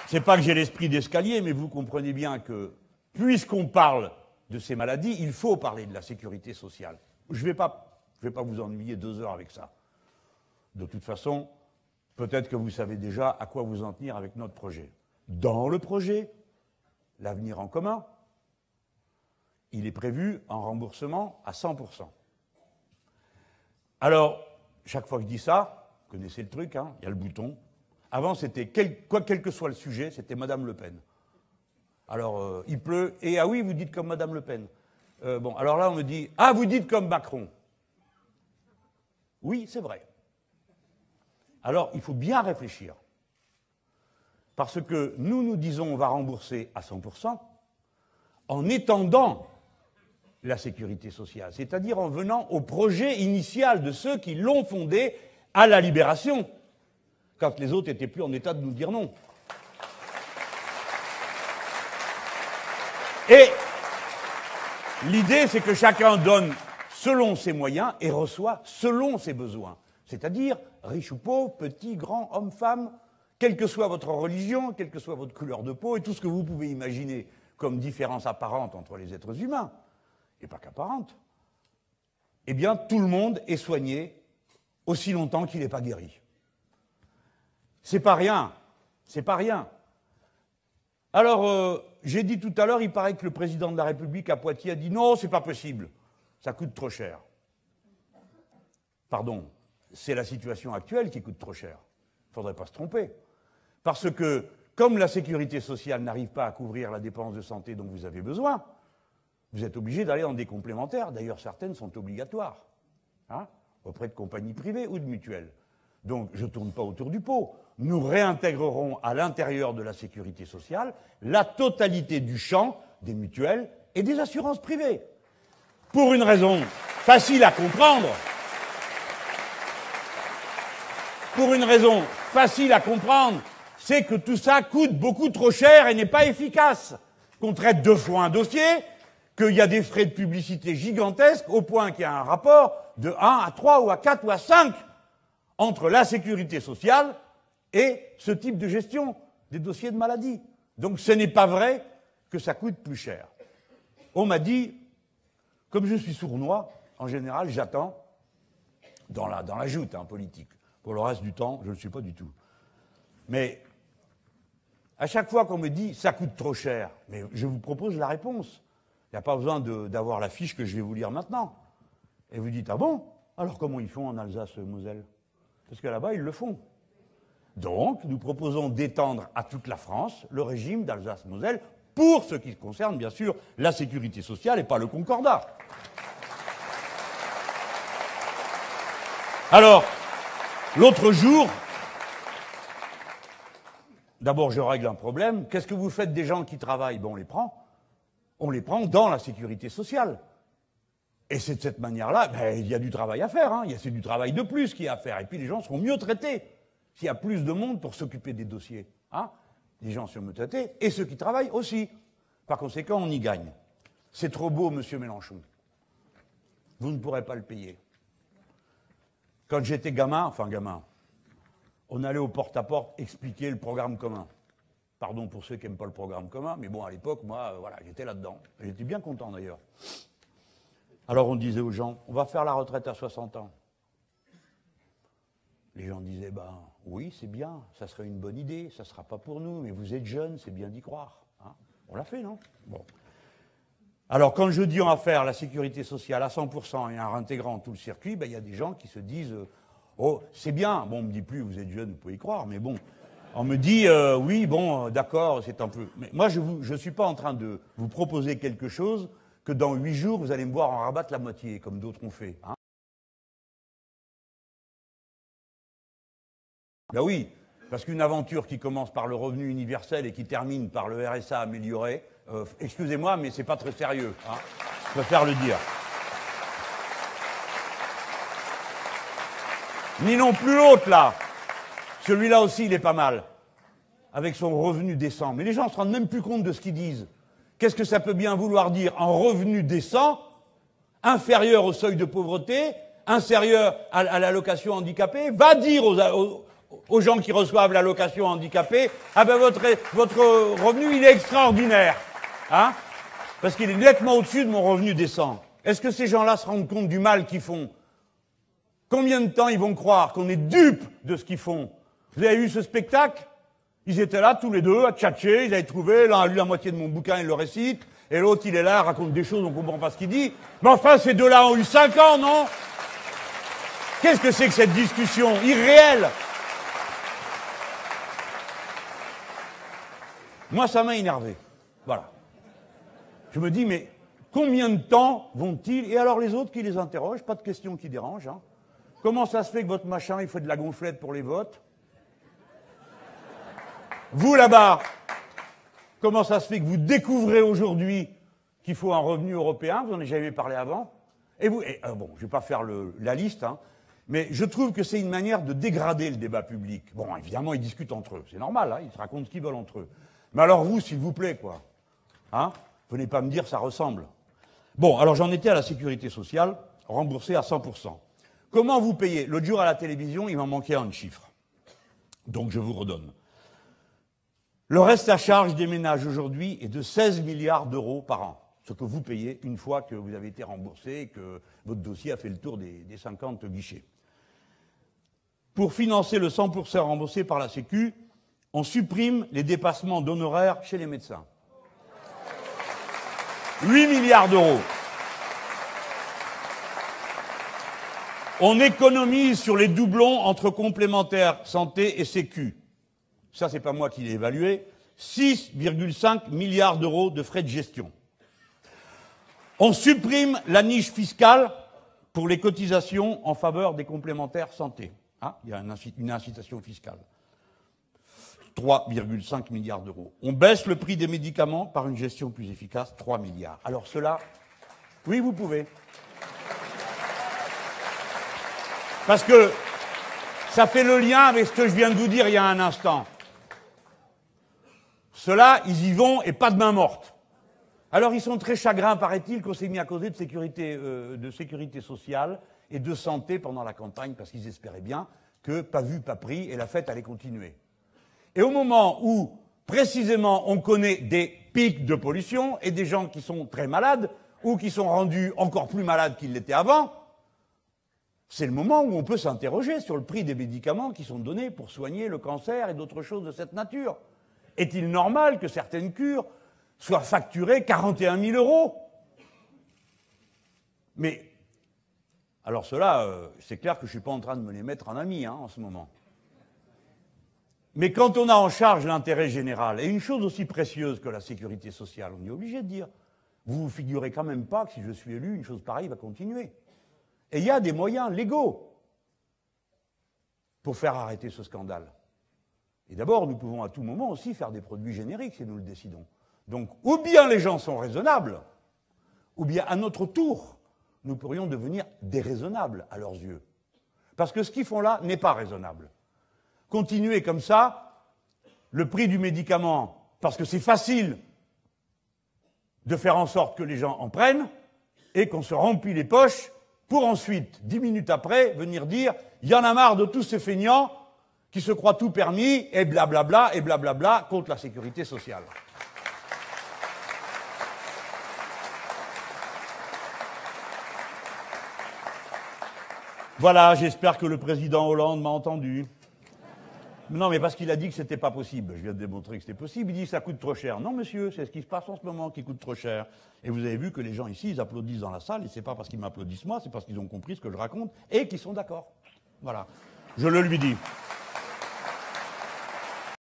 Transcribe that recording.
c'est pas que j'ai l'esprit d'escalier, mais vous comprenez bien que, puisqu'on parle de ces maladies, il faut parler de la sécurité sociale. Je vais pas vous ennuyer 2 heures avec ça. De toute façon, peut-être que vous savez déjà à quoi vous en tenir avec notre projet. Dans le projet, l'avenir en commun, il est prévu en remboursement à 100%. Alors, chaque fois que je dis ça, vous connaissez le truc, hein, il y a le bouton. Avant, c'était, quel que soit le sujet, c'était Madame Le Pen. Alors, il pleut, et ah oui, vous dites comme Madame Le Pen. Bon, alors là, on me dit, ah, vous dites comme Macron. Oui, c'est vrai. Alors, il faut bien réfléchir. Parce que nous disons on va rembourser à 100% en étendant la sécurité sociale, c'est-à-dire en venant au projet initial de ceux qui l'ont fondé à la Libération, quand les autres n'étaient plus en état de nous dire non. Et l'idée, c'est que chacun donne selon ses moyens et reçoit selon ses besoins. C'est-à-dire, riche ou pauvre, petit, grand, homme, femme, quelle que soit votre religion, quelle que soit votre couleur de peau, et tout ce que vous pouvez imaginer comme différence apparente entre les êtres humains, et pas qu'apparente, eh bien, tout le monde est soigné aussi longtemps qu'il n'est pas guéri. C'est pas rien. C'est pas rien. Alors, j'ai dit tout à l'heure, il paraît que le président de la République à Poitiers a dit non, c'est pas possible, ça coûte trop cher. Pardon, c'est la situation actuelle qui coûte trop cher. Il ne faudrait pas se tromper. Parce que, comme la sécurité sociale n'arrive pas à couvrir la dépense de santé dont vous avez besoin, vous êtes obligé d'aller dans des complémentaires. D'ailleurs, certaines sont obligatoires, hein, auprès de compagnies privées ou de mutuelles. Donc, je ne tourne pas autour du pot. Nous réintégrerons à l'intérieur de la sécurité sociale la totalité du champ des mutuelles et des assurances privées. Pour une raison facile à comprendre. Pour une raison facile à comprendre, c'est que tout ça coûte beaucoup trop cher et n'est pas efficace. Qu'on traite 2 fois un dossier, qu'il y a des frais de publicité gigantesques, au point qu'il y a un rapport de 1 à 3 ou à 4 ou à 5 entre la sécurité sociale et ce type de gestion des dossiers de maladie. Donc ce n'est pas vrai que ça coûte plus cher. On m'a dit, comme je suis sournois, en général, j'attends dans la joute politique. Pour le reste du temps, je ne le suis pas du tout. Mais à chaque fois qu'on me dit « ça coûte trop cher », mais je vous propose la réponse. Il n'y a pas besoin d'avoir la fiche que je vais vous lire maintenant. Et vous dites « ah bon? Alors comment ils font en Alsace-Moselle » Parce que là-bas, ils le font. Donc, nous proposons d'étendre à toute la France le régime d'Alsace-Moselle pour ce qui concerne, bien sûr, la sécurité sociale et pas le concordat. Alors, l'autre jour, d'abord je règle un problème. Qu'est-ce que vous faites des gens qui travaillent? Ben, on les prend. On les prend dans la sécurité sociale. Et c'est de cette manière-là, ben, il y a du travail à faire. Hein. C'est du travail de plus qu'il y a à faire. Et puis les gens seront mieux traités s'il y a plus de monde pour s'occuper des dossiers. Hein. Les gens seront mieux traités et ceux qui travaillent aussi. Par conséquent, on y gagne. C'est trop beau, monsieur Mélenchon. Vous ne pourrez pas le payer. Quand j'étais gamin, on allait au porte-à-porte expliquer le programme commun. Pardon pour ceux qui n'aiment pas le programme commun, mais bon, à l'époque, moi, voilà, j'étais là-dedans. J'étais bien content, d'ailleurs. Alors, on disait aux gens, on va faire la retraite à 60 ans. Les gens disaient, ben, oui, c'est bien, ça serait une bonne idée, ça ne sera pas pour nous, mais vous êtes jeunes, c'est bien d'y croire. Hein. On l'a fait, non? Bon. Alors, quand je dis on va faire la sécurité sociale à 100% et en réintégrant tout le circuit, ben, y a des gens qui se disent oh, c'est bien. Bon, on me dit plus, vous êtes jeune, vous pouvez y croire, mais bon. On me dit oui, bon, d'accord, c'est un peu. Mais moi, je ne suis pas en train de vous proposer quelque chose que dans 8 jours, vous allez me voir en rabattre la moitié, comme d'autres ont fait. Hein. Ben oui, parce qu'une aventure qui commence par le revenu universel et qui termine par le RSA amélioré, excusez-moi, mais c'est pas très sérieux. Hein. Je préfère le dire. Ni non plus l'autre, là. Celui-là aussi, il est pas mal. Avec son revenu décent. Mais les gens ne se rendent même plus compte de ce qu'ils disent. Qu'est-ce que ça peut bien vouloir dire? Un revenu décent, inférieur au seuil de pauvreté, inférieur à l'allocation handicapée, va dire aux gens qui reçoivent l'allocation handicapée, ah ben votre revenu, il est extraordinaire. Hein? Parce qu'il est nettement au-dessus de mon revenu décent. Est-ce que ces gens-là se rendent compte du mal qu'ils font? Combien de temps ils vont croire qu'on est dupes de ce qu'ils font? Vous avez vu ce spectacle? Ils étaient là tous les deux à tchatcher, ils avaient trouvé, l'un a lu la moitié de mon bouquin, il le récite, et l'autre il est là, raconte des choses, on comprend pas ce qu'il dit. Mais enfin, ces deux-là ont eu 5 ans, non? Qu'est-ce que c'est que cette discussion irréelle? Moi, ça m'a énervé. Voilà. Je me dis, mais combien de temps vont-ils? Et alors les autres qui les interrogent, pas de questions qui dérangent. Hein. Comment ça se fait que votre machin, il fait de la gonflette pour les votes? Vous, là-bas, comment ça se fait que vous découvrez aujourd'hui qu'il faut un revenu européen? Vous n'en avez jamais parlé avant. Et vous, bon, je ne vais pas faire la liste, hein, mais je trouve que c'est une manière de dégrader le débat public. Bon, évidemment, ils discutent entre eux. C'est normal, hein, ils se racontent ce qu'ils veulent entre eux. Mais alors vous, s'il vous plaît, quoi. Hein? Venez pas me dire ça ressemble. Bon, alors j'en étais à la sécurité sociale, remboursée à 100%. Comment vous payez? L'autre jour à la télévision, il m'en manquait un chiffre. Donc je vous redonne. Le reste à charge des ménages aujourd'hui est de 16 milliards d'euros par an. Ce que vous payez une fois que vous avez été remboursé et que votre dossier a fait le tour des 50 guichets. Pour financer le 100% remboursé par la Sécu, on supprime les dépassements d'honoraires chez les médecins. 8 milliards d'euros. On économise sur les doublons entre complémentaires santé et Sécu. Ça, c'est pas moi qui l'ai évalué. 6,5 milliards d'euros de frais de gestion. On supprime la niche fiscale pour les cotisations en faveur des complémentaires santé. Ah, il y a une incitation fiscale. 3,5 milliards d'euros. On baisse le prix des médicaments par une gestion plus efficace, 3 milliards. Alors cela, oui, vous pouvez. Parce que ça fait le lien avec ce que je viens de vous dire il y a un instant. Ceux-là, ils y vont et pas de main morte. Alors ils sont très chagrins, paraît-il, qu'on s'est mis à causer de sécurité sociale et de santé pendant la campagne, parce qu'ils espéraient bien que, pas vu, pas pris, et la fête allait continuer. Et au moment où, précisément, on connaît des pics de pollution et des gens qui sont très malades, ou qui sont rendus encore plus malades qu'ils l'étaient avant, c'est le moment où on peut s'interroger sur le prix des médicaments qui sont donnés pour soigner le cancer et d'autres choses de cette nature. Est-il normal que certaines cures soient facturées 41 000 euros? Mais, alors cela, c'est clair que je ne suis pas en train de me les mettre en ami, hein, en ce moment. Mais quand on a en charge l'intérêt général, et une chose aussi précieuse que la sécurité sociale, on est obligé de dire, vous vous figurez quand même pas que si je suis élu, une chose pareille va continuer. Et il y a des moyens légaux pour faire arrêter ce scandale. Et d'abord, nous pouvons à tout moment aussi faire des produits génériques si nous le décidons. Donc, ou bien les gens sont raisonnables, ou bien à notre tour, nous pourrions devenir déraisonnables à leurs yeux. Parce que ce qu'ils font là n'est pas raisonnable. Continuer comme ça, le prix du médicament, parce que c'est facile de faire en sorte que les gens en prennent, et qu'on se remplit les poches, pour ensuite, 10 minutes après, venir dire « il y en a marre de tous ces feignants qui se croient tout permis, et blablabla, contre la sécurité sociale ». Voilà, j'espère que le président Hollande m'a entendu. Non, mais parce qu'il a dit que c'était pas possible. Je viens de démontrer que c'était possible. Il dit que ça coûte trop cher. Non, monsieur, c'est ce qui se passe en ce moment qui coûte trop cher. Et vous avez vu que les gens ici, ils applaudissent dans la salle, et c'est pas parce qu'ils m'applaudissent moi, c'est parce qu'ils ont compris ce que je raconte et qu'ils sont d'accord. Voilà. Je le lui dis.